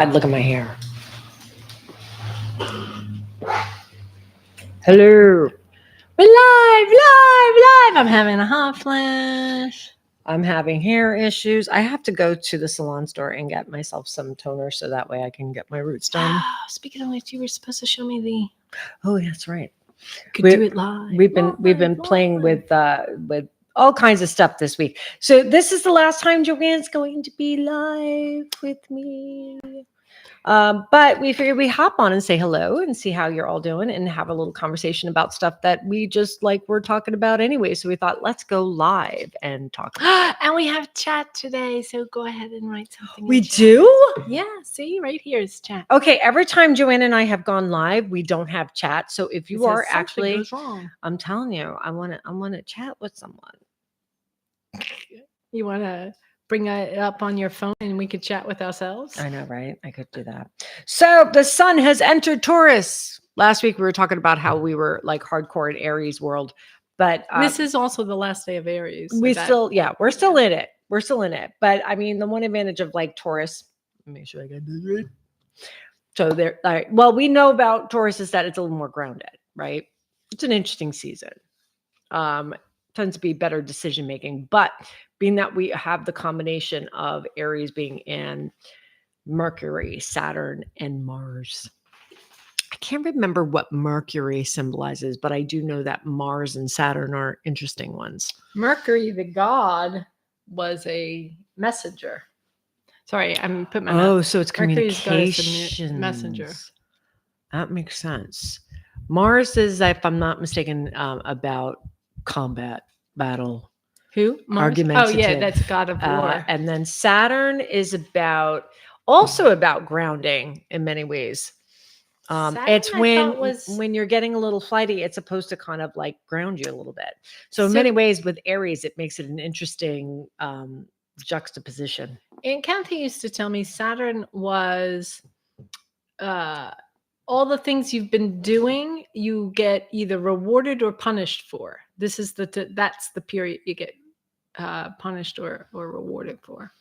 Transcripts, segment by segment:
I'd look at my hair. Hello. We're live. I'm having a hot flash. I'm having hair issues. I have to go to the salon store and get myself some toner so that way I can get my roots done. Speaking of which, you were supposed to show me the. Oh, that's right. Could do it live. We've been playing with all kinds of stuff this week. So this is the last time Joanne's going to be live with me. But we figured we hop on and say hello and see how you're all doing and have a little conversation about stuff that we just like we're talking about anyway. So we thought, let's go live and talk. And we have chat today, so go ahead and write something. We do? Yeah, see, right here is chat. Okay, every time Joanne and I have gone live, we don't have chat. So if you are actually, goes wrong. I'm telling you, I want to chat with someone. You want to bring it up on your phone and we could chat with ourselves? I know, right? I could do that. So the sun has entered Taurus. Last week we were talking about how we were like hardcore in Aries world, but this is also the last day of Aries. We're still in it. We're still in it. But I mean, the one advantage of like Taurus, make sure I got this right. So there, well, we know about Taurus is that it's a little more grounded, right? It's an interesting season. Tends to be better decision making, but being that we have the combination of Aries being in Mercury, Saturn, and Mars. I can't remember what Mercury symbolizes, but I do know that Mars and Saturn are interesting ones. Mercury, the god, was a messenger. Sorry, I'm putting my mouth. So it's Mercury's communication messenger. That makes sense. Mars is, if I'm not mistaken, about combat, battle. Who? Mars? Argumentative. Oh yeah, that's god of war. And then Saturn is also about grounding in many ways. It's when you're getting a little flighty, it's supposed to kind of like ground you a little bit. So in many ways with Aries, it makes it an interesting juxtaposition. And Kathy used to tell me Saturn was all the things you've been doing, you get either rewarded or punished for. This is that's the period you get punished or rewarded for.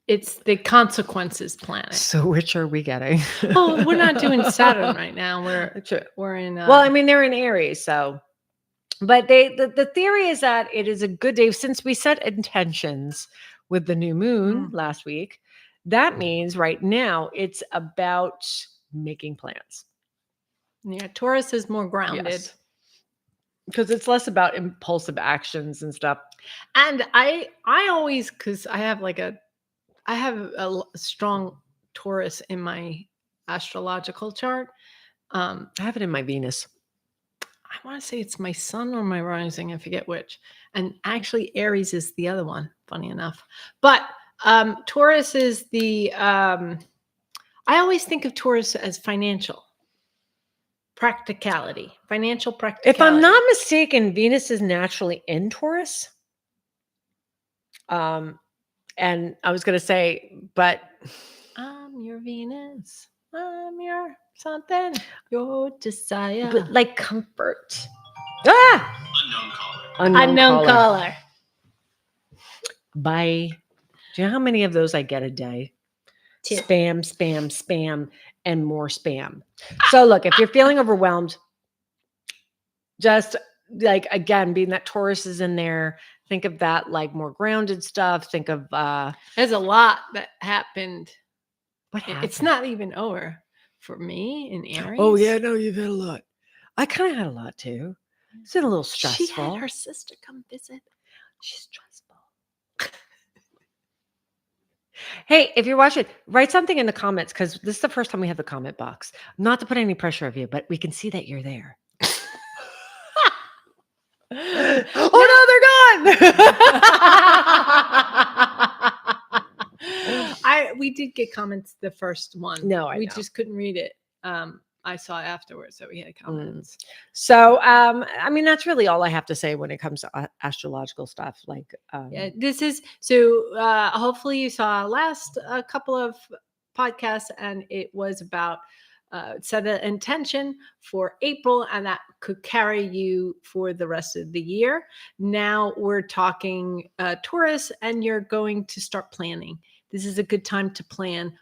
It's the consequences planet. So which are we getting? Well, we're not doing Saturn right now. We're in. Well, I mean, they're in Aries, so. But the theory is that it is a good day since we set intentions with the new moon last week. That means right now it's about making plans. Yeah, Taurus is more grounded. Because it's less about impulsive actions and stuff. And I always, because I have a strong Taurus in my astrological chart. I have it in my Venus. I want to say it's my sun or my rising. I forget which. And actually Aries is the other one, funny enough. But Taurus is I always think of Taurus as financial. Financial practicality. If I'm not mistaken, Venus is naturally in Taurus. And I was going to say, but I'm your Venus. I'm your something. Your desire. But like comfort. Unknown caller. Bye. Do you know how many of those I get a day? 2. Spam, and more spam. So look, if you're feeling overwhelmed, just like, again, being that Taurus is in there, think of that like more grounded stuff. Think of there's a lot that happened. What happened? It's not even over for me in Aries. Oh yeah, no, you've had a lot. I kind of had a lot too. It's been a little stressful. She had her sister come visit. She's stressful. Hey, if you're watching, write something in the comments because this is the first time we have the comment box. Not to put any pressure on you, but we can see that you're there. Oh no, they're gone. We did get comments the first one. No, we just couldn't read it. I saw afterwards that we had comments. So, I mean, that's really all I have to say when it comes to astrological stuff. Like, yeah, this is so. Hopefully, you saw last couple of podcasts, and it was about set an intention for April, and that could carry you for the rest of the year. Now we're talking Taurus, and you're going to start planning. This is a good time to plan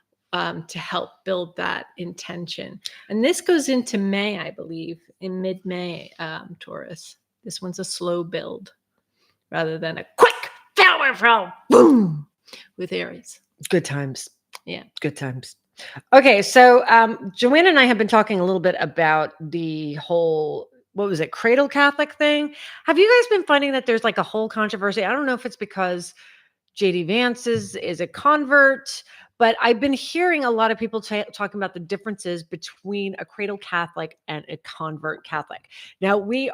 to help build that intention. And this goes into May, I believe, in mid-May, Taurus. This one's a slow build rather than a quick powerful boom with Aries. Good times. Yeah. Good times. Okay. So Joanne and I have been talking a little bit about the whole, what was it, Cradle Catholic thing. Have you guys been finding that there's like a whole controversy? I don't know if it's because JD Vance is a convert, but I've been hearing a lot of people talking about the differences between a Cradle Catholic and a convert Catholic. Now we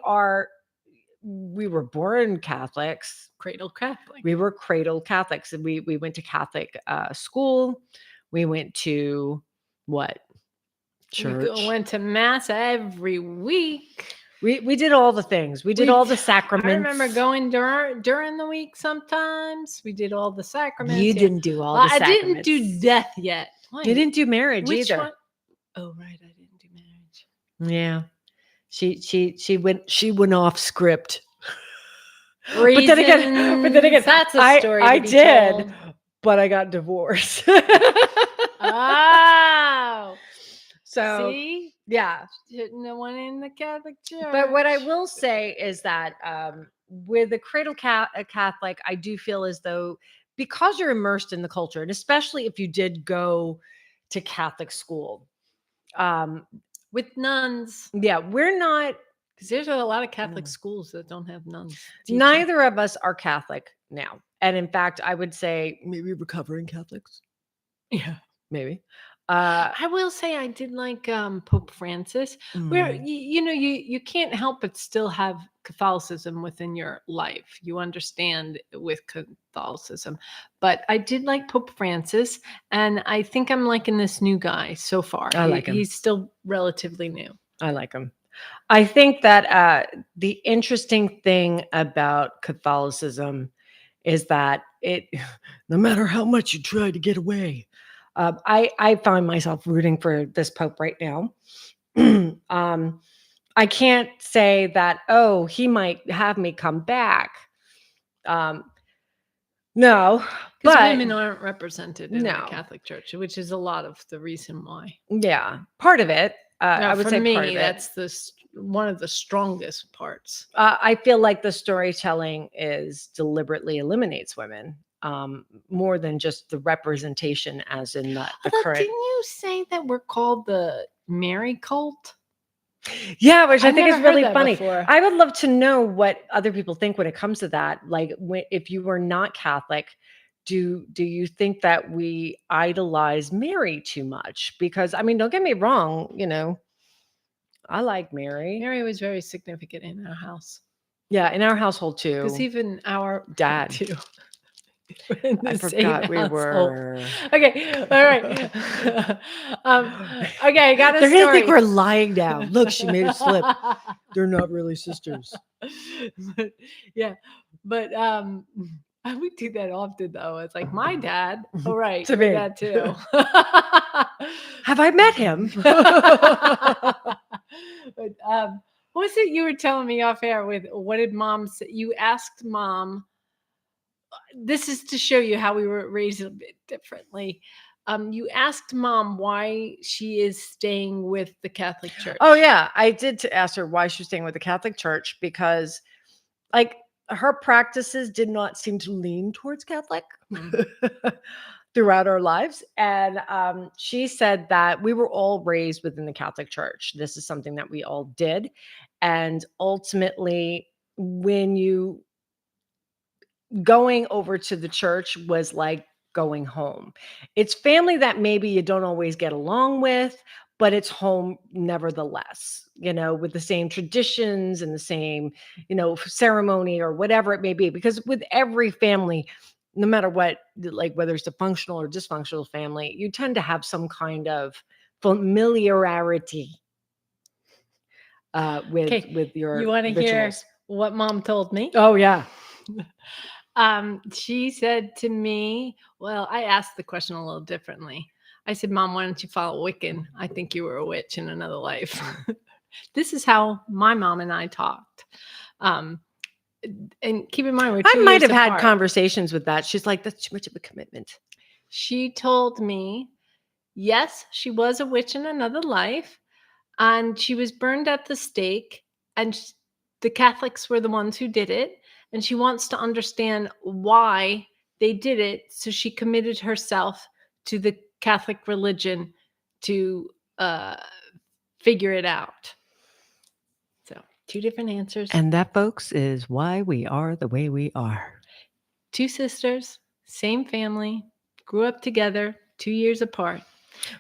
were born Catholics. Cradle Catholic. We were Cradle Catholics, and we went to Catholic school. We went to what? Church. We went to mass every week. We did all the things. We did all the sacraments. I remember going during the week sometimes. We did all the sacraments. You didn't do all the I sacraments. didn't do death yet. Why? You didn't do marriage Which either. one? Oh, right. I didn't do marriage. Yeah. She went off script. But then again, that's a story. I to be did, told. but I got divorced. Oh. So See? yeah. No one in the Catholic Church. But what I will say is that with the Cradle Catholic, I do feel as though because you're immersed in the culture, and especially if you did go to Catholic school, with nuns. yeah, we're not. Because there's a lot of Catholic No. schools that don't have nuns. teaching. Neither of us are Catholic now. And in fact, I would say maybe recovering Catholics. Yeah. Maybe. I will say I did like Pope Francis, where you can't help but still have Catholicism within your life. You understand with Catholicism, but I did like Pope Francis, and I think I'm liking this new guy so far. I like him. He's still relatively new. I like him. I think that the interesting thing about Catholicism is that no matter how much you try to get away, I find myself rooting for this Pope right now. I can't say that, oh, he might have me come back. No, Because but women aren't represented in No. the Catholic Church, which is a lot of the reason why. yeah, part of it. I would for say me, part of it. that's one of the strongest parts. I feel like the storytelling deliberately eliminates women more than just the representation, as in the Although, current. didn't you say that we're called the Mary cult? Yeah, which I I've think is never heard really that funny. before. I would love to know what other people think when it comes to that. Like, if you were not Catholic, do you think that we idolize Mary too much? Because I mean, don't get me wrong, I like Mary. Mary was very significant in our house. Yeah, in our household too. Because even our Dad. too. I forgot we were. Okay, all right. Okay, I got a They're story. gonna think we're lying now. Look, she made a slip. They're not really sisters. Yeah, but we do that often though. It's like my dad. All right, To your me. dad too. Have I met him? But, what was it you were telling me off air with what did mom say? You asked mom. This is to show you how we were raised a bit differently. You asked mom why she is staying with the Catholic Church. Oh yeah, I did ask her why she's staying with the Catholic Church, because like her practices did not seem to lean towards Catholic throughout our lives. And she said that we were all raised within the Catholic Church. This is something that we all did. And ultimately, when you going over to the church was like going home. It's family that maybe you don't always get along with, but it's home nevertheless, with the same traditions and the same, ceremony or whatever it may be. Because with every family, no matter what, like whether it's a functional or dysfunctional family, you tend to have some kind of familiarity with your You want to hear rituals. what mom told me? Oh yeah. She said to me, well, I asked the question a little differently. I said, Mom, why don't you follow Wiccan? I think you were a witch in another life. This is how my mom and I talked. And keep in mind, I might have had conversations with that. She's like, that's too much of a commitment. She told me yes, she was a witch in another life, and she was burned at the stake, and the Catholics were the ones who did it, and she wants to understand why they did it, so she committed herself to the Catholic religion to figure it out. So, two different answers. And that, folks, is why we are the way we are. Two sisters, same family, grew up together, 2 years apart.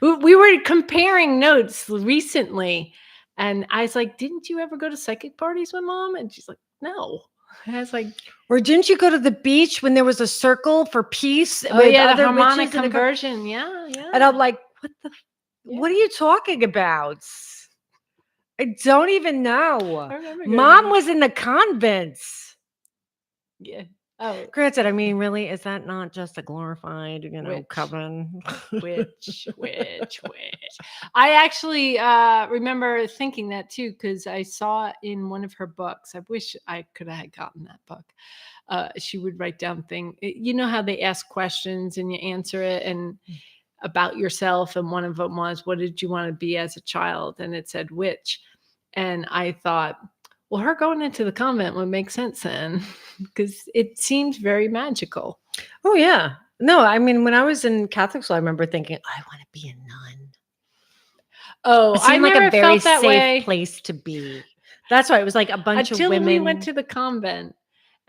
We were comparing notes recently, and I was like, "Didn't you ever go to psychic parties with Mom?" And she's like, "No." And I was like, Or didn't you go to the beach when there was a circle for peace? "Oh with yeah, the other harmonic witches and conversion, yeah, yeah." And I'm like, Yeah. what are you talking about? I don't even know. I remember going Mom there. was in the convents. Yeah. Oh, Granted, I mean, really, is that not just a glorified, Witch. coven? witch. I actually remember thinking that too, because I saw in one of her books. I wish I could have gotten that book. She would write down things. You know how they ask questions and you answer it, and about yourself. And one of them was, "What did you want to be as a child?" And it said witch. And I thought, well, her going into the convent would make sense then, because it seems very magical. Oh, yeah. No, I mean, when I was in Catholic school, I remember thinking, I want to be a nun. Oh, It I seemed like never a very felt that safe way place to be. That's why it was like a bunch until of women. we went to the convent.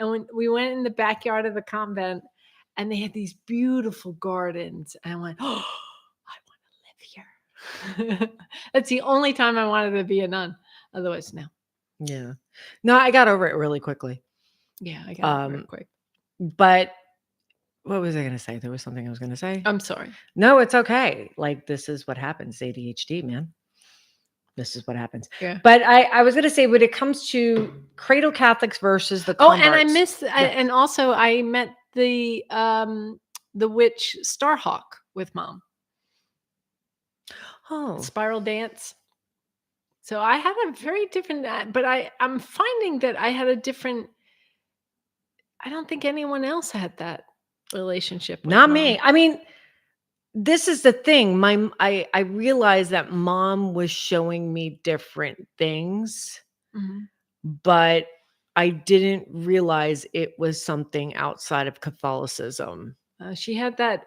And when we went in the backyard of the convent, and they had these beautiful gardens, and I went, "Oh, I want to live here." That's the only time I wanted to be a nun. Otherwise, no. Yeah. No, I got over it really quickly. Yeah, I got it real quick. But what was I going to say? There was something I was going to say. I'm sorry. No, it's okay. Like, this is what happens. ADHD, man. This is what happens. Yeah. But I was going to say, when it comes to Cradle Catholics versus the Oh, and I converts- missed, and also I met the witch Starhawk with Mom. Oh, Spiral dance. So I had a very different, but I'm finding that I had a different. I don't think anyone else had that relationship with not Mom. me. I mean, this is the thing. I realized that Mom was showing me different things, Mhm. but I didn't realize it was something outside of Catholicism. She had that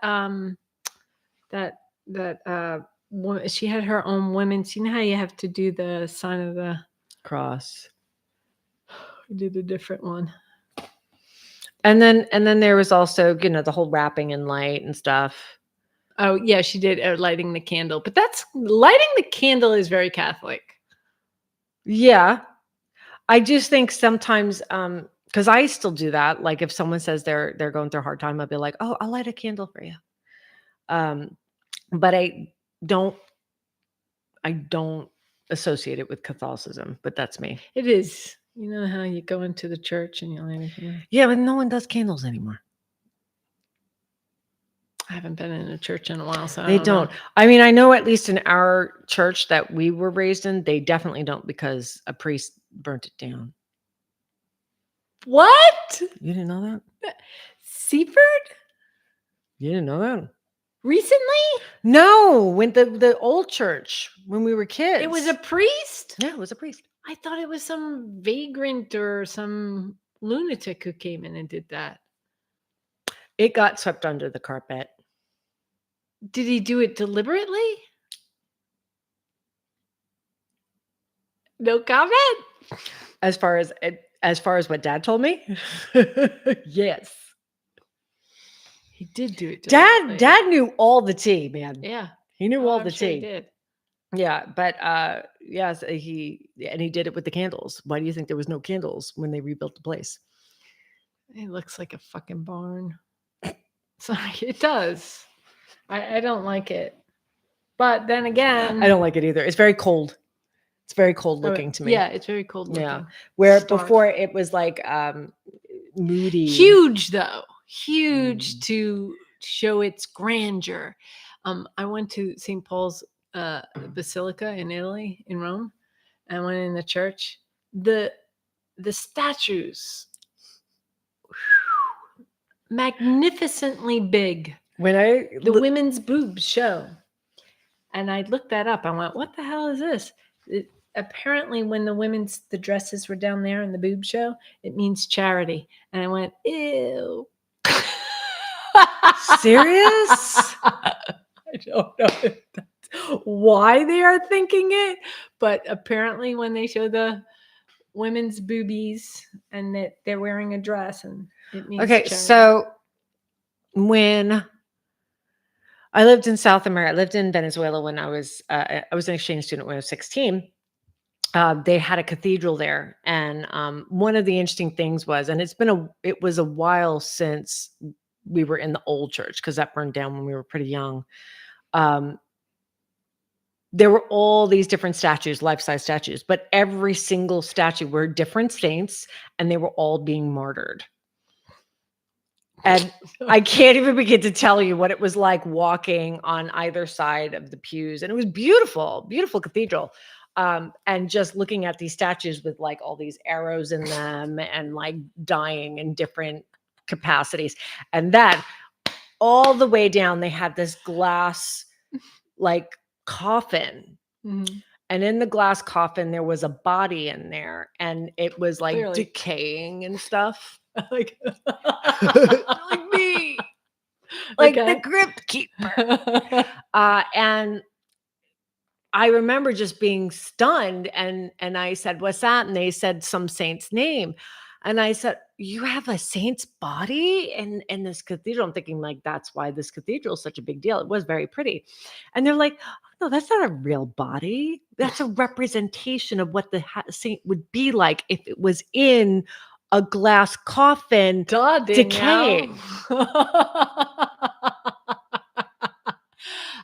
she had her own women's. You know how you have to do the sign of the Cross. We did a different one. And then there was also, the whole wrapping in light and stuff. Oh yeah, she did lighting the candle, but that's lighting the candle is very Catholic. Yeah. I just think sometimes, because I still do that. Like if someone says they're going through a hard time, I'll be like, "Oh, I'll light a candle for you." But I don't associate it with Catholicism. But that's me. It is. You know how you go into the church and you light a candle? Yeah, but no one does candles anymore. I haven't been in a church in a while, so They don't. I mean, I know at least in our church that we were raised in, they definitely don't, because a priest burnt it down. What? You didn't know that? Seaford? You didn't know that? Recently? No, when the old church, when we were kids. It was a priest? Yeah, it was a priest. I thought it was some vagrant or some lunatic who came in and did that. It got swept under the carpet. Did he do it deliberately? No comment? As far as what Dad told me, yes. He did do it deliberately. Dad knew all the tea, man. Yeah. He knew all the I'm sure tea. he did. Yeah, but yes, he did it with the candles. Why do you think there was no candles when they rebuilt the place? It looks like a fucking barn. Sorry, it does. I don't like it. But then again, I don't like it either. It's very cold. It's very cold looking to me. Yeah, it's very cold looking. Yeah. Where Stark. before it was like moody. Huge though. Huge to show its grandeur. I went to St. Paul's Basilica in Italy, in Rome. I went in the church. The statues, magnificently big. When The women's boobs show. And I looked that up. I went, what the hell is this? Apparently, when the dresses were down there in the boob show, it means charity. And I went, ew. Serious? I don't know if that's why they are thinking it, but apparently when they show the women's boobies and that they're wearing a dress, and it means Okay, charity. so when I lived in South America, I lived in Venezuela when I was an exchange student when I was 16. They had a cathedral there, and one of the interesting things was, and it was a while since we were in the old church because that burned down when we were pretty young. There were all these different statues, life-size statues, but every single statue were different saints, and they were all being martyred. And I can't even begin to tell you what it was like walking on either side of the pews. And it was beautiful, beautiful cathedral. And just looking at these statues with like all these arrows in them and like dying in different capacities. And then all the way down, they had this glass like coffin. Mhm. And in the glass coffin, there was a body in there, and it was like Clearly. decaying and stuff. Like, Like me, like okay. the crypt keeper. And I remember just being stunned, and I said, "What's that?" And they said some saint's name, and I said, "You have a saint's body in this cathedral?" I'm thinking like that's why this cathedral is such a big deal. It was very pretty, and they're like, "No, that's not a real body. That's a representation of what the saint would be like if it was in a glass coffin, Duh, decaying."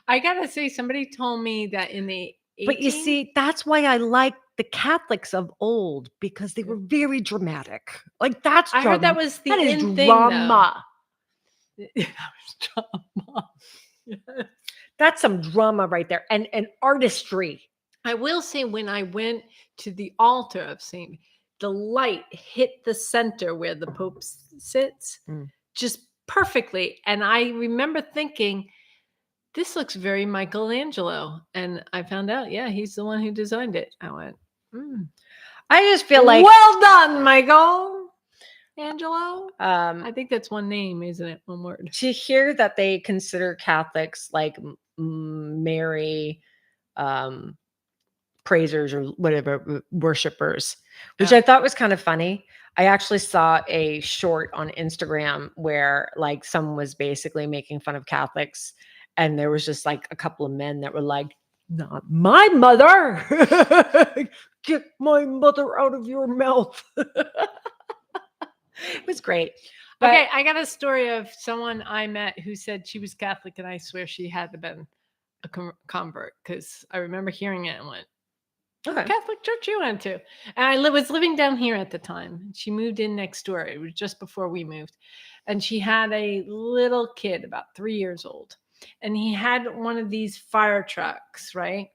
I gotta say, somebody told me that in the 18... But you see, that's why I like the Catholics of old, because they were very dramatic. Like that's I heard that was the that is in thing, though. drama. That was drama. Yes. That's some drama right there, and artistry. I will say, when I went to the altar of Saint, the light hit the center where the Pope sits just perfectly. And I remember thinking, this looks very Michelangelo. And I found out, yeah, he's the one who designed it. I went, I just feel like, well done, Michael Angelo. I I think that's one name, isn't it? One word. to hear that they consider Catholics like Mary praisers or whatever, worshipers, which I thought was kind of funny. I actually saw a short on Instagram where like someone was basically making fun of Catholics, and there was just like a couple of men that were like, "Not my mother." Get my mother out of your mouth. It was great. But Okay, I got a story of someone I met who said she was Catholic, and I swear she had to been a convert, because I remember hearing it and went, okay. Catholic church you went to? And I was living down here at the time. She moved in next door. It was just before we moved. And she had a little kid, about 3 years old. And he had one of these fire trucks, right?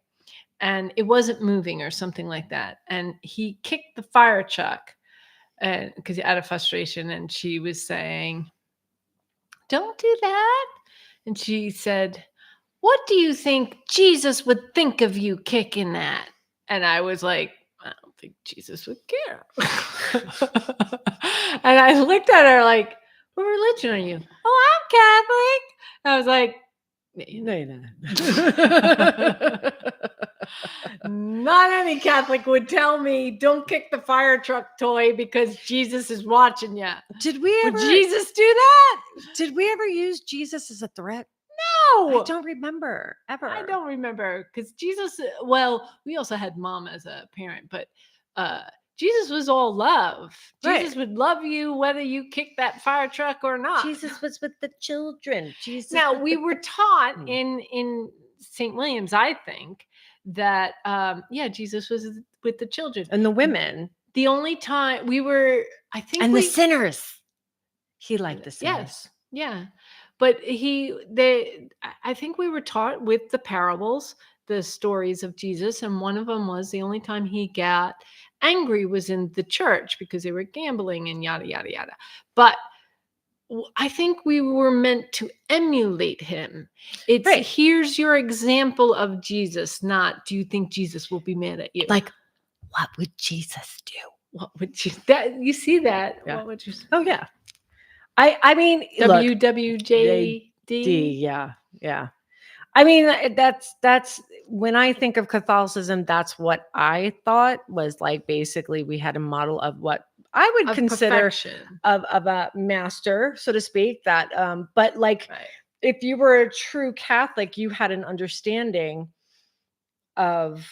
And it wasn't moving or something like that. And he kicked the fire truck, and because out of frustration, and she was saying, "Don't do that." And she said, "What do you think Jesus would think of you kicking that?" And I was like, I don't think Jesus would care. And I looked at her like, what religion are you? Oh, I'm Catholic. I was like, No. not any Catholic would tell me, don't kick the fire truck toy because Jesus is watching you. Did we ever? Would Jesus do that? Did we ever use Jesus as a threat? No. I don't remember ever. I don't remember, because Jesus, well, we also had mom as a parent, but Jesus was all love. Right. Jesus would love you whether you kicked that fire truck or not. Jesus was with the children. Jesus. Now, we were taught in St. William's, I think, that Jesus was with the children and the women. The only time we were, I think, and the sinners. He liked the sinners. Yes, yeah. But I think we were taught with the parables, the stories of Jesus, and one of them was the only time he got angry was in the church because they were gambling and yada, yada, yada. But I think we were meant to emulate him. It's Right. here's your example of Jesus, not do you think Jesus will be mad at you? Like, what would Jesus do? What would you that you see that? Yeah. What would you Oh yeah. I mean, look, WWJD? yeah, yeah. I mean, that's when I think of Catholicism, that's what I thought was like basically we had a model of what I would Of consider perfection. of a master, so to speak. That but like Right. if you were a true Catholic, you had an understanding of,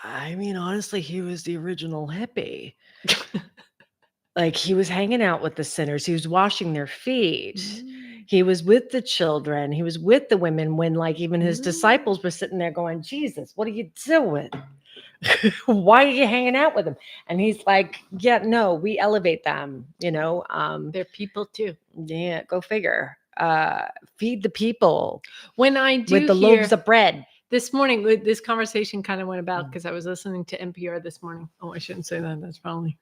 I mean, honestly, he was the original hippie. Like he was hanging out with the sinners, he was washing their feet. Mm. He was with the children, he was with the women when like even his Mm. disciples were sitting there going, Jesus, what are you doing? Why are you hanging out with them? And he's like, yeah, no, we elevate them, you know. They're people too. Yeah, go figure. Feed the people When I do with the hear loaves of bread. this morning, this conversation kind of went about because I was listening to NPR this morning. Oh, I shouldn't say that. That's probably.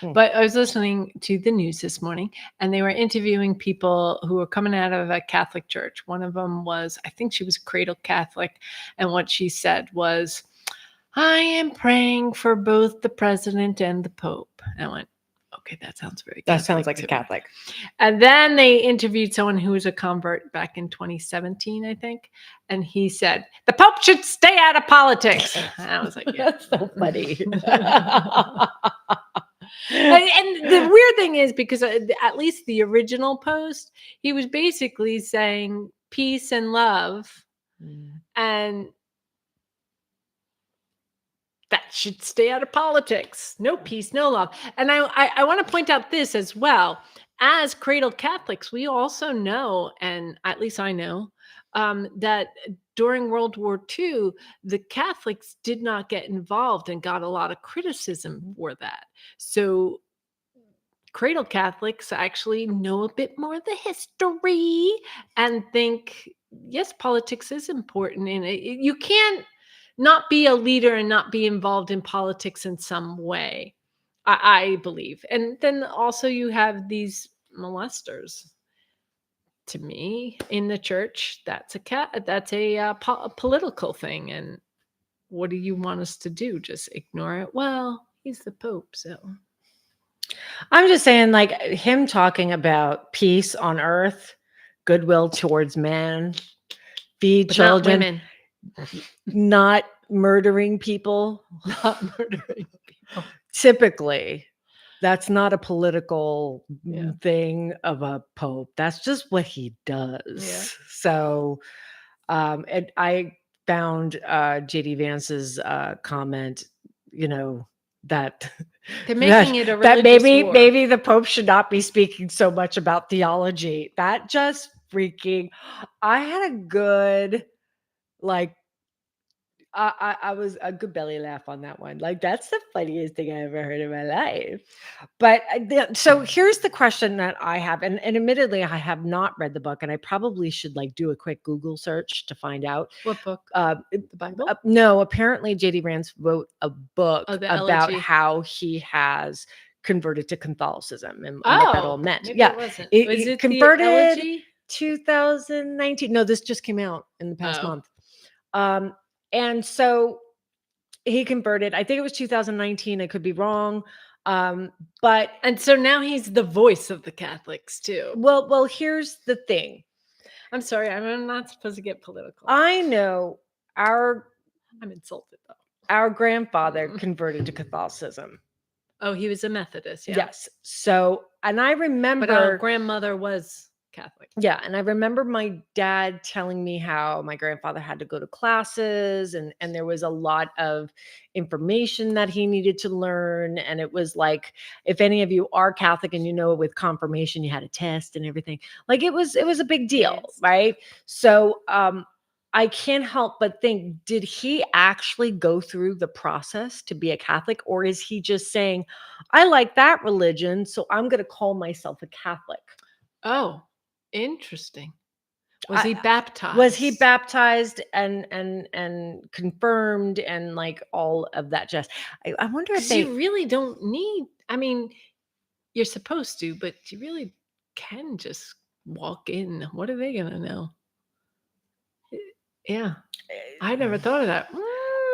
But I was listening to the news this morning and they were interviewing people who were coming out of a Catholic church. One of them was, I think she was a Cradle Catholic. And what she said was, I am praying for both the president and the Pope. And I went, okay, that sounds very That Catholic sounds like to a me. Catholic. And then they interviewed someone who was a convert back in 2017, I think. And he said, the Pope should stay out of politics. And I was like, yeah. That's so funny. And the weird thing is because at least the original post, he was basically saying peace and love and that should stay out of politics. No peace, no love. And I want to point out this as well. As Cradle Catholics, we also know, and at least I know, that during World War II, the Catholics did not get involved and got a lot of criticism for that. So Cradle Catholics actually know a bit more of the history and think, yes, politics is important. And you can't not be a leader and not be involved in politics in some way, I believe. And then also you have these molesters. To me, in the church, that's a political thing. And what do you want us to do? Just ignore it? Well, he's the Pope, so. I'm just saying, like him talking about peace on earth, goodwill towards man, feed But children, not women. not murdering people. Not murdering people. Typically, that's not a political Yeah. thing of a pope. That's just what he does. Yeah. So, and I found JD Vance's comment, you know, that They're making it a that religious war. maybe the Pope should not be speaking so much about theology. That just freaking, I had a good like I was a good belly laugh on that one. Like that's the funniest thing I ever heard in my life. But so here's the question that I have, and admittedly I have not read the book, and I probably should like do a quick Google search to find out. What book? The Bible? No, apparently JD Vance wrote a book Oh, the about elegy. how he has converted to Catholicism and what that all meant. Maybe Yeah, it wasn't. it Was it converted the elegy? 2019. No, this just came out in the past Oh. month. And so he converted, I think it was 2019. I could be wrong. But And so now he's the voice of the Catholics too. well, here's the thing. I'm sorry, I'm not supposed to get political. I know I'm insulted though. our grandfather converted to Catholicism. Oh, he was a Methodist. Yeah. Yes. So, and I remember, But our grandmother was Catholic. Yeah, and I remember my dad telling me how my grandfather had to go to classes and there was a lot of information that he needed to learn, and it was like, if any of you are Catholic and you know with confirmation you had a test and everything. Like it was a big deal, Yes. right? So I can't help but think, did he actually go through the process to be a Catholic, or is he just saying, I like that religion, so I'm going to call myself a Catholic? Oh, interesting. Was he baptized? Was he baptized and confirmed and like all of that jazz? I wonder if you really don't need, I mean, you're supposed to, but you really can just walk in. What are they gonna know? Yeah, I never thought of that.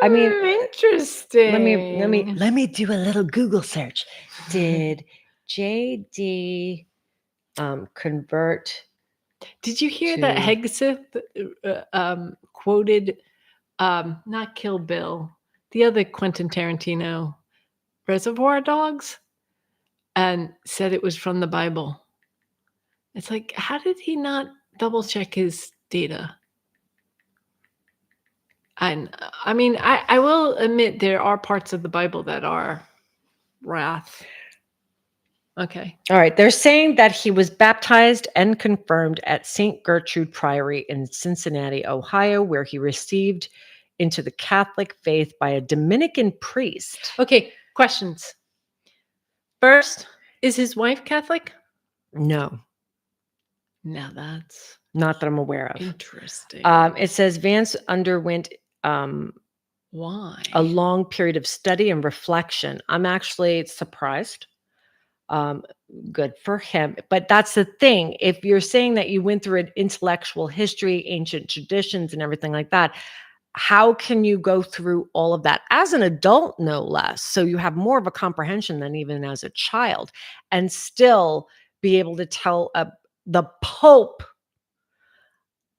I mean, Interesting. let me do a little Google search. Did JD convert? Did you hear that to- Hegseth quoted not Kill Bill, the other Quentin Tarantino, Reservoir Dogs, and said it was from the Bible? It's like, how did he not double check his data? And I mean, I will admit there are parts of the Bible that are wrath. Okay. All right. They're saying that he was baptized and confirmed at St. Gertrude Priory in Cincinnati, Ohio, where he received into the Catholic faith by a Dominican priest. Okay. Questions. First, is his wife Catholic? No, Now that's not that I'm aware of. interesting. It says Vance underwent Why? a long period of study and reflection. I'm actually surprised. Good for him. But that's the thing. If you're saying that you went through an intellectual history, ancient traditions, and everything like that, how can you go through all of that as an adult, no less? So you have more of a comprehension than even as a child, and still be able to tell the Pope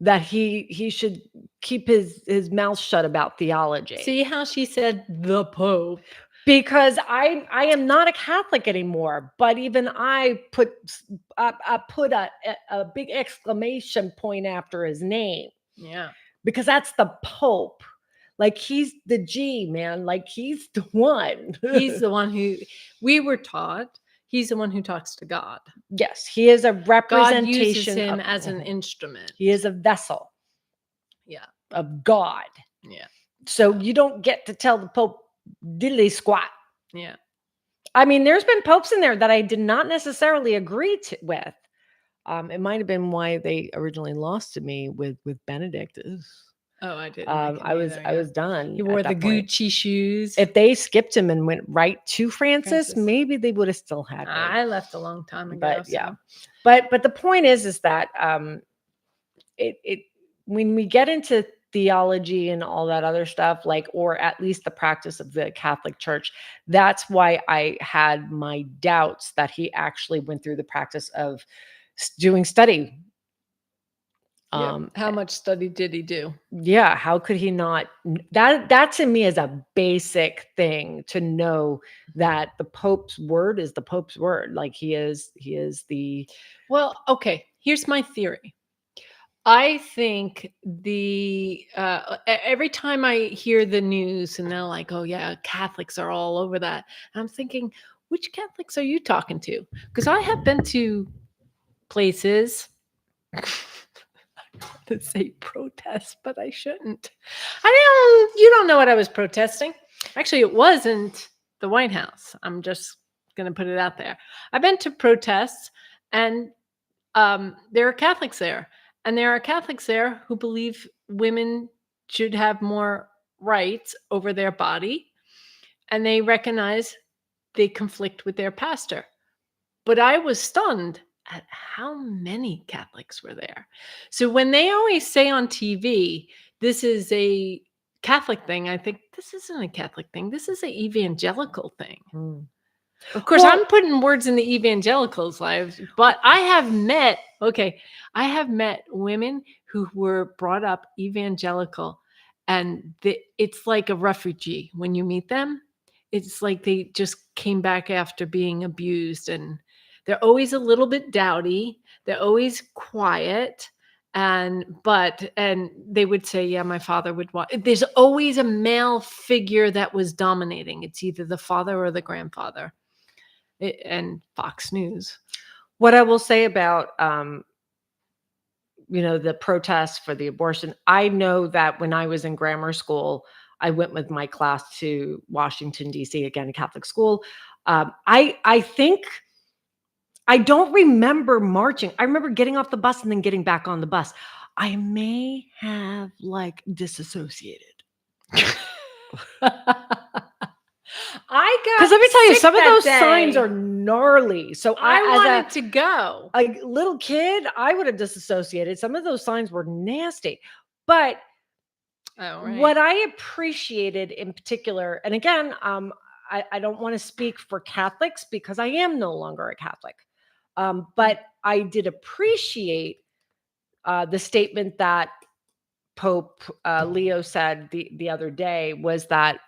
that he should keep his mouth shut about theology. See how she said the Pope? Because I am not a Catholic anymore, but even I put a big exclamation point after his name. Yeah. Because that's the Pope. Like, he's the G, man. Like, he's the one. He's the one who we were taught. He's the one who talks to God. Yes, he is a God representation uses him of, as an instrument. He is a vessel. Yeah. Of God. Yeah. So you don't get to tell the Pope diddly squat. Yeah. I mean, there's been popes in there that I did not necessarily agree with. It might have been why they originally lost to me with Benedict. Ugh. Oh, I didn't. I was done. He wore at the that point. Gucci shoes. If they skipped him and went right to Francis, maybe they would have still had me. I left a long time ago. But yeah, but the point is that it when we get into theology and all that other stuff, like, or at least the practice of the Catholic Church, that's why I had my doubts that he actually went through the practice of doing study. How much study did he do? Yeah, how could he not? That to me is a basic thing to know, that the Pope's word is the Pope's word. Like, he is the. Well, okay, here's my theory. I think every time I hear the news and they're like, oh yeah, Catholics are all over that, I'm thinking, which Catholics are you talking to? Because I have been to places to say protest, but I shouldn't. You don't know what I was protesting. Actually, it wasn't the White House. I'm just going to put it out there. I've been to protests, and there are Catholics there. And there are Catholics there who believe women should have more rights over their body. And they recognize they conflict with their pastor. But I was stunned at how many Catholics were there. So when they always say on TV, this is a Catholic thing, I think this isn't a Catholic thing. This is an evangelical thing. Of course, I'm putting words in the evangelicals' lives, but I have met women who were brought up evangelical, and it's like a refugee when you meet them. It's like they just came back after being abused, and they're always a little bit dowdy. They're always quiet, and they would say, yeah, my father would watch. There's always a male figure that was dominating. It's either the father or the grandfather. And Fox News. What I will say about the protest for the abortion, I know that when I was in grammar school, I went with my class to Washington, D.C., again, a Catholic school. I think I don't remember marching. I remember getting off the bus and then getting back on the bus. I may have disassociated. I Because let me tell you, sick some of that those signs day. are gnarly. So I as wanted to go. a little kid, I would have disassociated. Some of those signs were nasty. But Oh, right. what I appreciated in particular, and again, I don't want to speak for Catholics because I am no longer a Catholic. But I did appreciate the statement that Pope Leo said the other day was that,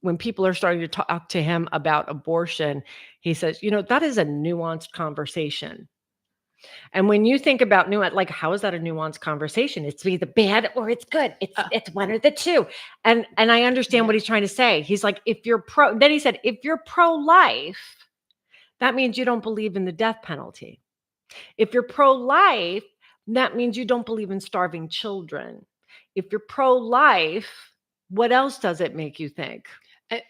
when people are starting to talk to him about abortion, he says, that is a nuanced conversation. And when you think about nuance, like, how is that a nuanced conversation? It's either bad or it's good. It's one or the two. And I understand what he's trying to say. He's like, if you're then he said, if you're pro-life, that means you don't believe in the death penalty. If you're pro-life, that means you don't believe in starving children. If you're pro-life, what else does it make you think?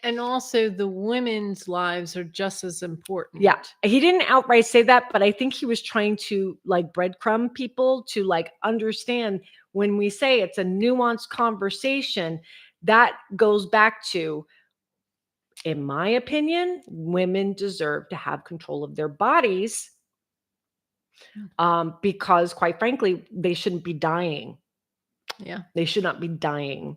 And also the women's lives are just as important. Yeah. He didn't outright say that, but I think he was trying to like breadcrumb people to like understand when we say it's a nuanced conversation, that goes back to, in my opinion, women deserve to have control of their bodies. Because quite frankly, they shouldn't be dying. Yeah. They should not be dying.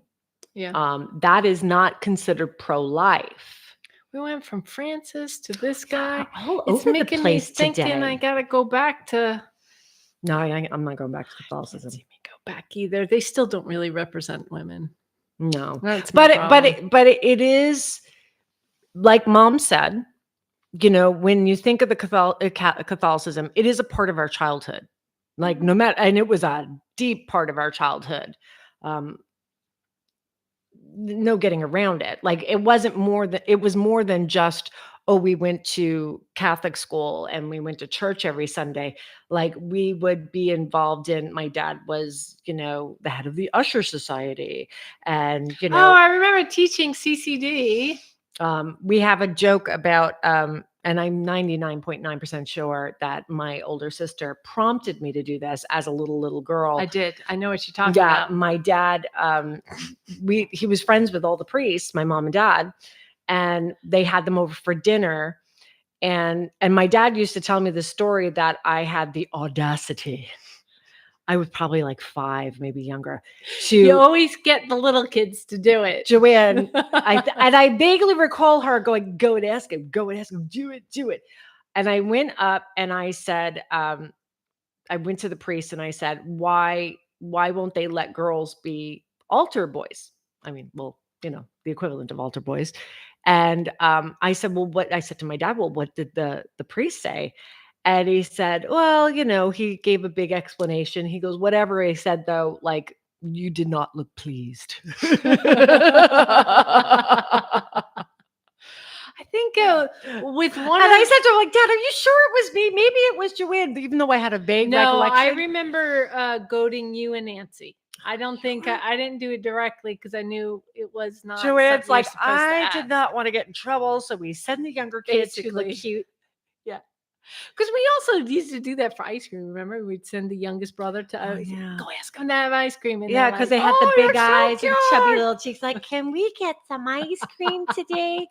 Yeah. That is not considered pro-life. We went from Francis to this guy. All It's over the making me place thinking today. I gotta go back to. No, I'm not going back to Can't Catholicism. see me go back either. They still don't really represent women. No, That's my problem. but it is like Mom said. When you think of the Catholicism, it is a part of our childhood. Like no matter, and it was a deep part of our childhood. No getting around it. Like it was more than just, oh, we went to Catholic school and we went to church every Sunday. Like we would be involved in, my dad was, the head of the Usher Society. And, Oh, I remember teaching CCD. We have a joke about, and I'm 99.9% sure that my older sister prompted me to do this as a little girl. I did. I know what you're talking about. My dad, he was friends with all the priests, my mom and dad, and they had them over for dinner. And my dad used to tell me the story that I had the audacity. I was probably like 5, maybe younger. You always get the little kids to do it. Joanne, I vaguely recall her going, go and ask him, do it. And I went up and I said, I went to the priest and I said, why won't they let girls be altar boys? I mean, well, the equivalent of altar boys. And I said, I said to my dad, well, what did the priest say? And he said, well, he gave a big explanation. He goes, whatever he said, though, like, you did not look pleased. I think with one, and I said to him, like, Dad, are you sure it was me? Maybe it was Joanne, even though I had a vague recollection. I remember goading you and Nancy. I don't think I didn't do it directly because I knew it was not. Joanne's like, I did not want to get in trouble, so we send the younger kids to look cute. Yeah. Because we also used to do that for ice cream. Remember, we'd send the youngest brother to go ask him to have ice cream. And because they had the big eyes and chubby little cheeks. Like, can we get some ice cream today?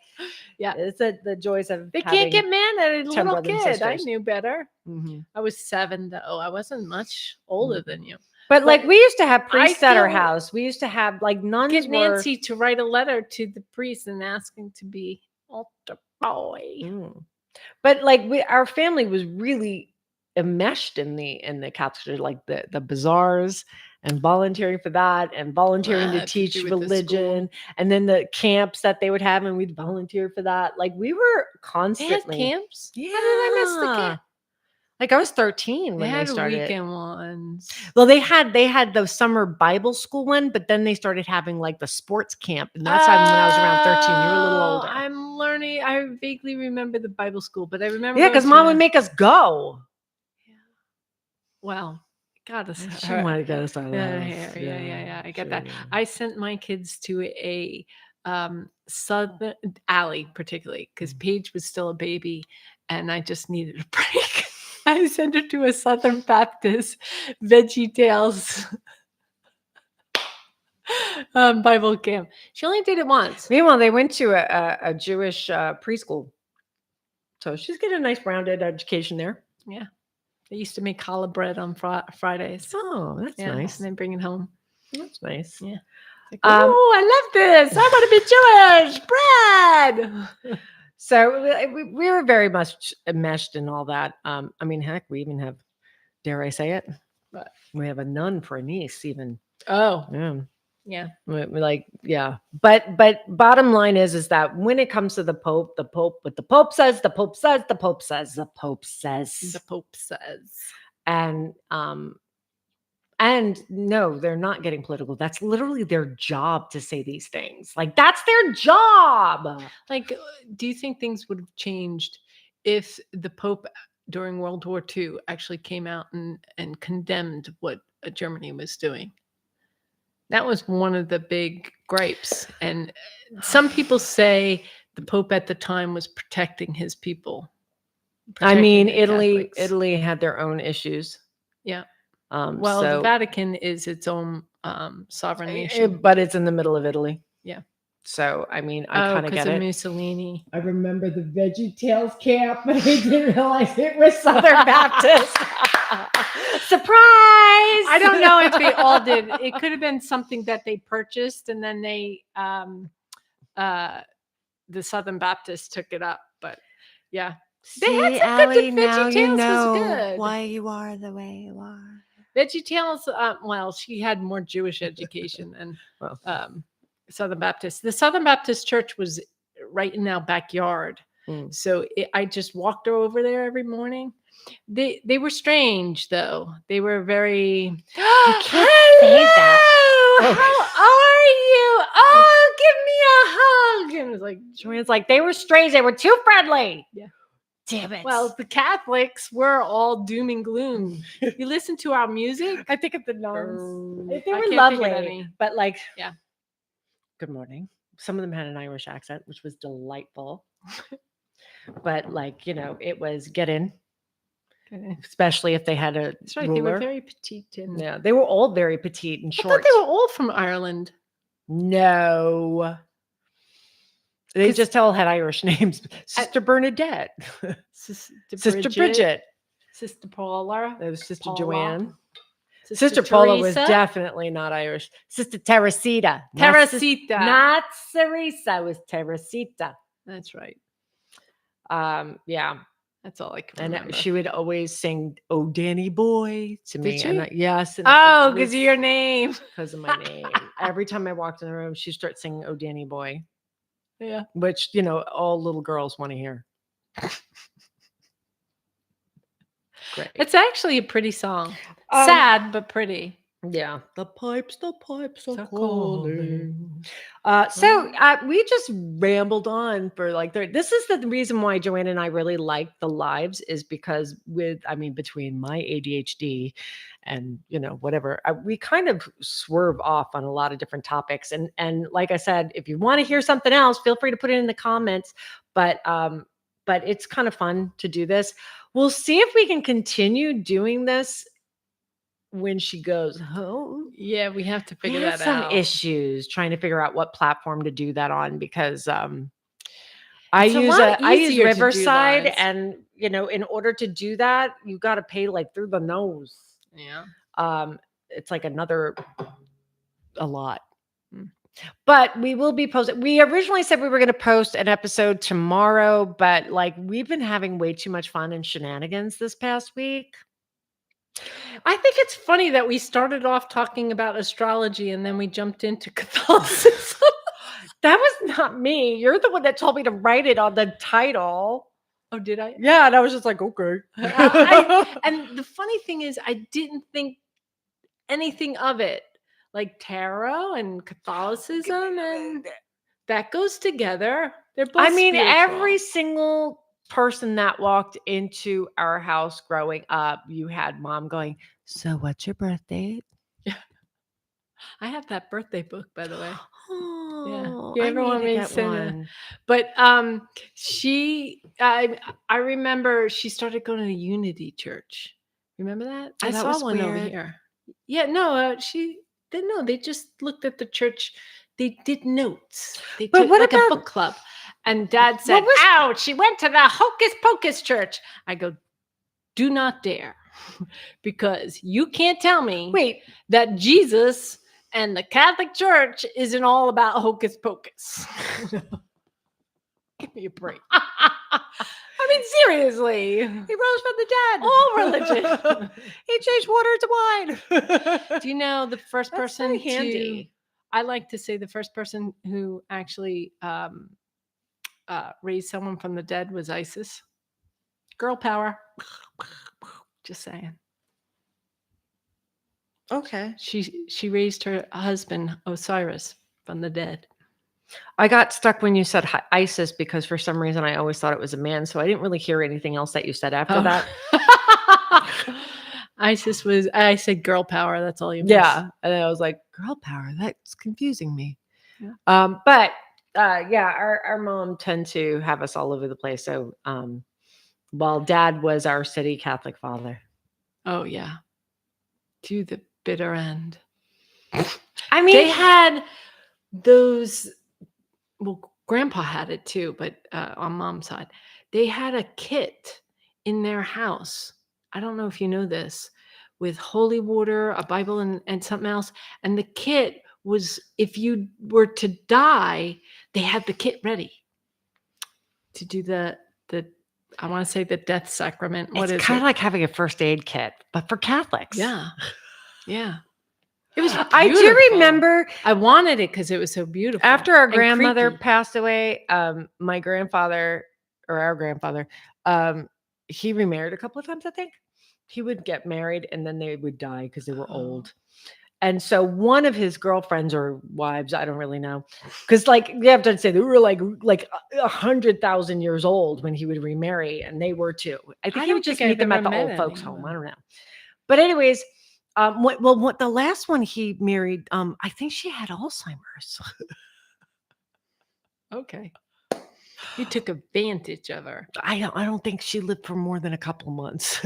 Yeah, it's the joys of. They can't get mad at a little kid. I knew better. Mm-hmm. I was 7 though. I wasn't much older than you. But like we used to have priests at our house. We used to have like nuns. Get Nancy to write a letter to the priest and asking to be altar boy. Mm. But like our family was really enmeshed in the Catholic Church, like the bazaars and volunteering for that and volunteering to teach religion, and then the camps that they would have, and we'd volunteer for that. Like we were constantly. They had camps. Yeah. How did I miss the camp? Like I was 13 when they started. Weekend ones. Well, they had the summer Bible school one, but then they started having like the sports camp, and that's when I was around 13. You were a little older. I'm learning. I vaguely remember the Bible school, but I remember. Yeah, because Mom would make us go. Yeah. Well, God, she wanted to get us out of Yeah. I get that. Yeah. I sent my kids to a Southern Alley, particularly because Paige was still a baby, and I just needed a break. I sent her to a Southern Baptist Veggie Tales Bible camp. She only did it once. Meanwhile, they went to a Jewish preschool. So she's getting a nice rounded education there. Yeah. They used to make challah bread on Fridays. Oh, that's nice. And then bring it home. That's nice. Yeah. Like, oh, I love this. I want to be Jewish. Bread. So we were very much enmeshed in all that. I mean, heck, we even have, dare I say it, but we have a nun for a niece even. Oh, yeah. Yeah. We like, yeah. But bottom line is that when it comes to the Pope, what the Pope says, the Pope says, the Pope says, the Pope says. The Pope says. And no, they're not getting political. That's literally their job to say these things. Like, that's their job. Like, do you think things would have changed if the Pope during World War II actually came out and condemned what Germany was doing? That was one of the big gripes. And some people say the Pope at the time was protecting his people. I mean, Catholics. Italy had their own issues. Yeah. Well, the Vatican is its own sovereign nation. But it's in the middle of Italy. Yeah. So, I mean, I kind of get it. Mussolini. I remember the VeggieTales camp, but I didn't realize it was Southern Baptist. Surprise! I don't know if they all did. It could have been something that they purchased and then they, the Southern Baptists took it up. But yeah. They had some good now you know why you are the way you are. VeggieTales, well, she had more Jewish education than Southern Baptist. The Southern Baptist Church was right in our backyard. So I just walked over there every morning. They were strange, though. They were very... You can't say that. How are you? Oh, give me a hug. And it was like, Joanne's like, they were strange. They were too friendly. Yeah. Damn it. Well, the Catholics were all doom and gloom. You listen to our music. I think of the nuns. They I were can't think of lovely. any. But like, Yeah. Good morning. Some of them had an Irish accent, which was delightful. But like, you know, it was get in. Especially if they had a That's right. ruler. They were very petite. And Yeah, they were all very petite and I short. thought they were all from Ireland. No. They just all had Irish names. Sister Bernadette. Sister Bridget. Sister Paula. That was Sister Paula. Joanne. Sister Paula was Teresa. definitely not Irish. Sister Teresita. Teresita. Not Cerisa, it was Teresita. That's right. Yeah. That's all I can And remember. she would always sing "Oh Danny Boy" to me. Did she? And yes. And Oh, because of your name. Because of my name. Every time I walked in the room, she starts singing "Oh Danny Boy." Yeah. Which, you know, all little girls want to hear. Great. It's actually a pretty song. Sad, but pretty. Yeah. The pipes are So calling. We just rambled on for like this is the reason why Joanne and I really like the lives is because between my ADHD and, you know, whatever, we kind of swerve off on a lot of different topics. And like I said, if you want to hear something else, feel free to put it in the comments. But it's kind of fun to do this. We'll see if we can continue doing this when she goes home. Yeah, we have to figure We have that some out. issues trying to figure out what platform to do that on because I It's a use lot I use easier to do Riverside, lives. and you know, in order to do that, you got to pay like through the nose. Yeah. It's like a lot. But we will be posting. We originally said we were going to post an episode tomorrow, but like we've been having way too much fun and shenanigans this past week. I think it's funny that we started off talking about astrology and then we jumped into Catholicism. That was not me. You're the one that told me to write it on the title. Oh, did I? Yeah, and I was just like, okay. And the funny thing is, I didn't think anything of it. Like tarot and Catholicism, and that goes together. They're both spiritual. Every single person that walked into our house growing up, you had mom going, so what's your birthday? I have that birthday book, by the way. Oh, yeah. I Everyone need to may get send one. But I remember she started going to Unity Church. Remember that? Oh, I that saw was one over weird. here. Yeah, no, They just looked at the church. They did notes. They But took what like a about- book club. And Dad said, was- ouch, she went to the Hocus Pocus church. I go, do not dare. Because you can't tell me Wait, that Jesus and the Catholic Church isn't all about Hocus Pocus. Give me a break. I mean, seriously. he rose from the dead. All religion. He changed water to wine. Do you know the first That's person very handy. I like to say the first person who actually raised someone from the dead was Isis. Girl power. Just saying. Okay. She raised her husband Osiris from the dead. I got stuck when you said ISIS because for some reason I always thought it was a man, so I didn't really hear anything else that you said after that. ISIS I said girl power. That's all you missed. Yeah, and I was like, girl power. That's confusing me. Yeah. But our mom tend to have us all over the place. So while Dad was our city Catholic father. Oh yeah, to the bitter end. I mean, They had those. Well, Grandpa had it too, but on Mom's side, they had a kit in their house. I don't know if you know this, with holy water, a Bible, and something else. And the kit was, if you were to die, they had the kit ready to do the I want to say the death sacrament. What is it's kind it? of like having a first aid kit, but for Catholics. Yeah, yeah. It was. I do beautiful. remember I wanted it because it was so beautiful. after our and grandmother creepy. passed away, my grandfather or our grandfather, he remarried a couple of times, I think. He would get married and then they would die because they were old. And so one of his girlfriends or wives, I don't really know, because like you have to say they were like 100,000 years old when he would remarry, and they were too. I think he would just meet them at the old folks' home. I don't know. But anyways, what the last one he married, I think she had Alzheimer's. Okay. He took advantage of her. I don't think she lived for more than a couple months.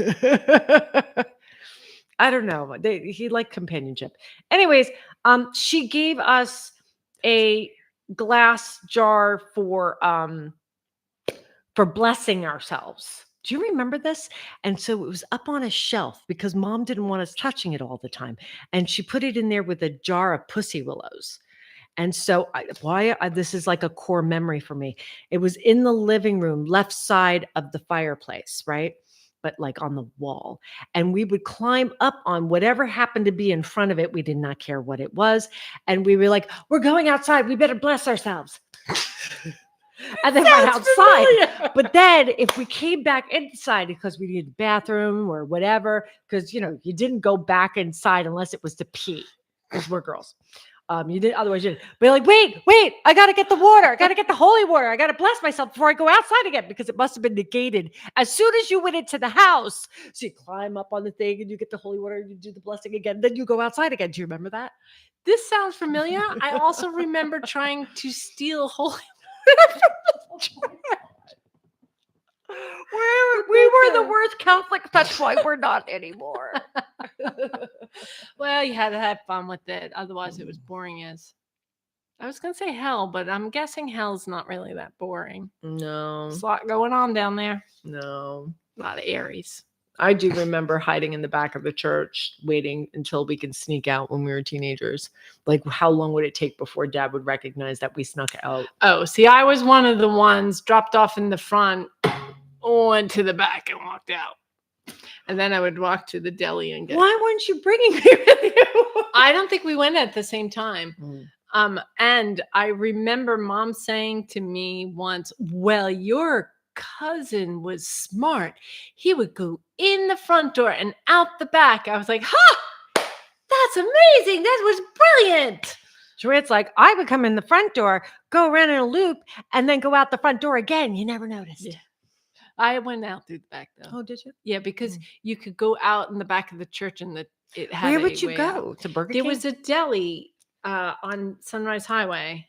I don't know. He liked companionship. Anyways, she gave us a glass jar for blessing ourselves. Do you remember this? And so it was up on a shelf because Mom didn't want us touching it all the time. And she put it in there with a jar of pussy willows. And so this is like a core memory for me. It was in the living room, left side of the fireplace, right? But like on the wall. And we would climb up on whatever happened to be in front of it. We did not care what it was. And we were like, we're going outside. We better bless ourselves. And then went outside. Familiar. But then if we came back inside because we needed the bathroom or whatever, because, you didn't go back inside unless it was to pee, because we're girls. You didn't, otherwise you didn't. But you're like, wait, I got to get the water. I got to get the holy water. I got to bless myself before I go outside again, because it must have been negated as soon as you went into the house. So you climb up on the thing and you get the holy water and you do the blessing again. Then you go outside again. Do you remember that? This sounds familiar. I also remember trying to steal holy water from the church. We were the worst Catholics. That's why we're not anymore. Well, you had to have fun with it. Otherwise, it was boring as. I was going to say hell, but I'm guessing hell's not really that boring. No, There's a lot going on down there. no. A lot of Aries. I do remember hiding in the back of the church, waiting until we could sneak out when we were teenagers. Like, how long would it take before Dad would recognize that we snuck out? Oh, see, I was one of the ones dropped off in the front, went to the back and walked out. And then I would walk to the deli and get. Why weren't you bringing me with you? I don't think we went at the same time. Mm. And I remember Mom saying to me once, well, your cousin was smart. He would go in the front door and out the back. I was like, that's amazing. That was brilliant. Joanne's like, I would come in the front door, go around in a loop, and then go out the front door again. You never noticed. Yeah. I went out through the back though. Oh, did you? Yeah, because you could go out in the back of the church and it had. Where would you way go? out. To Burger King? There was a deli on Sunrise Highway.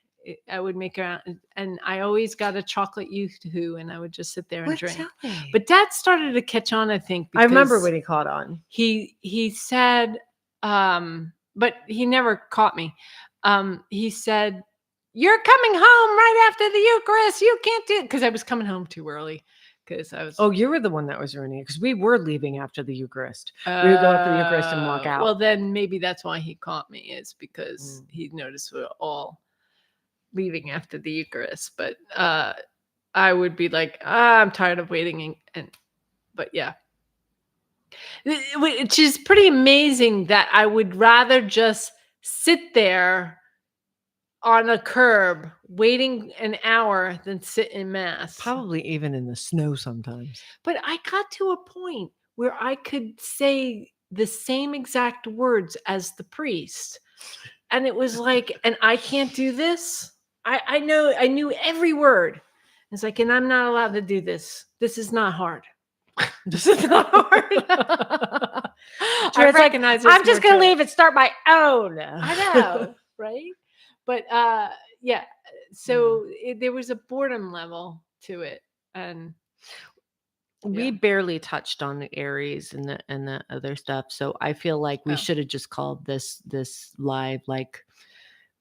I would make around, and I always got a chocolate yoo-hoo, and I would just sit there and drink. Deli? But Dad started to catch on, I think. I remember when he caught on. He said but he never caught me. He said, "You're coming home right after the Eucharist. You can't do it," because I was coming home too early. Because I was. Oh, you were the one that was ruining it because we were leaving after the Eucharist. We would go after the Eucharist and walk out. Well, then maybe that's why he caught me, is because he noticed we were all leaving after the Eucharist. But I would be like, I'm tired of waiting, but yeah, which is pretty amazing that I would rather just sit there on a curb waiting an hour than sit in mass. Probably even in the snow sometimes. But I got to a point where I could say the same exact words as the priest. And it was like, and I can't do this. I knew every word. It's like, and I'm not allowed to do this. This is not hard. This is not hard. I recognize I'm just going to leave and start my own. I know, right? But yeah, so there was a boredom level to it, and we barely touched on the Aries and the other stuff. So I feel like we should have just called this live like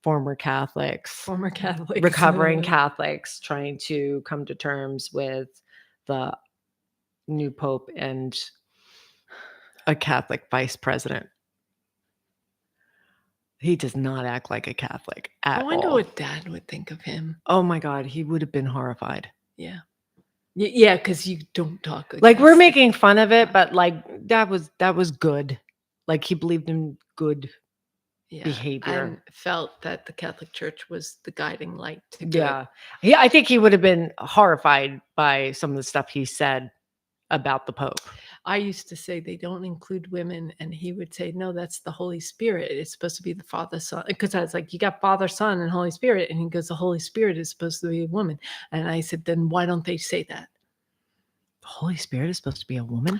former Catholics, recovering Catholics trying to come to terms with the new Pope and a Catholic vice president. He does not act like a Catholic at all. I wonder what Dad would think of him. Oh my God, he would have been horrified. Yeah. Yeah, because you don't talk like we're making fun of it, but like that was good. Like he believed in good behavior and felt that the Catholic Church was the guiding light to good. Yeah, I think he would have been horrified by some of the stuff he said about the Pope. I used to say they don't include women, and he would say, no, that's the Holy Spirit. It's supposed to be the Father, Son. Because I was like, you got Father, Son, and Holy Spirit. And he goes, the Holy Spirit is supposed to be a woman. And I said, then why don't they say that? The Holy Spirit is supposed to be a woman?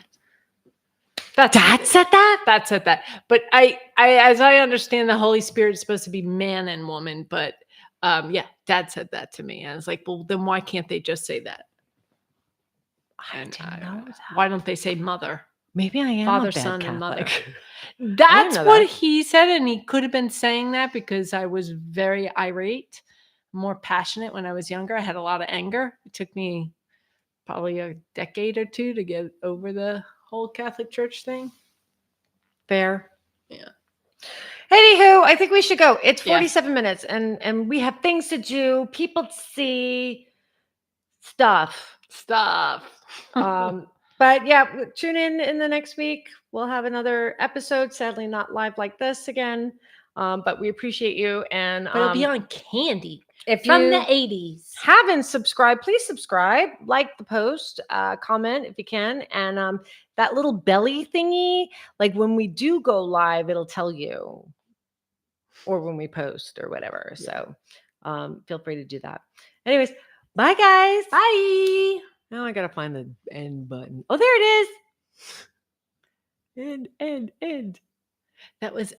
Dad said that? Dad said that. But I as I understand, the Holy Spirit is supposed to be man and woman. But yeah, Dad said that to me. And I was like, well, then why can't they just say that? I didn't know that. Why don't they say mother? Maybe I am Father, a bad Son, Catholic. and mother. That's what he said, and he could have been saying that because I was very irate, more passionate when I was younger. I had a lot of anger. It took me probably a decade or two to get over the whole Catholic Church thing. Fair. Yeah. Anywho, I think we should go. It's 47 minutes, and we have things to do, people to see, stuff. But yeah, tune in the next week. We'll have another episode. Sadly, not live like this again. But we appreciate you. And but it'll be on Candy from the 80s. Haven't subscribed, please subscribe, like the post, comment if you can. And that little belly thingy, like when we do go live, it'll tell you, or when we post or whatever. So feel free to do that. Anyways, bye guys. Bye. Now I gotta find the end button. Oh, there it is. End. That was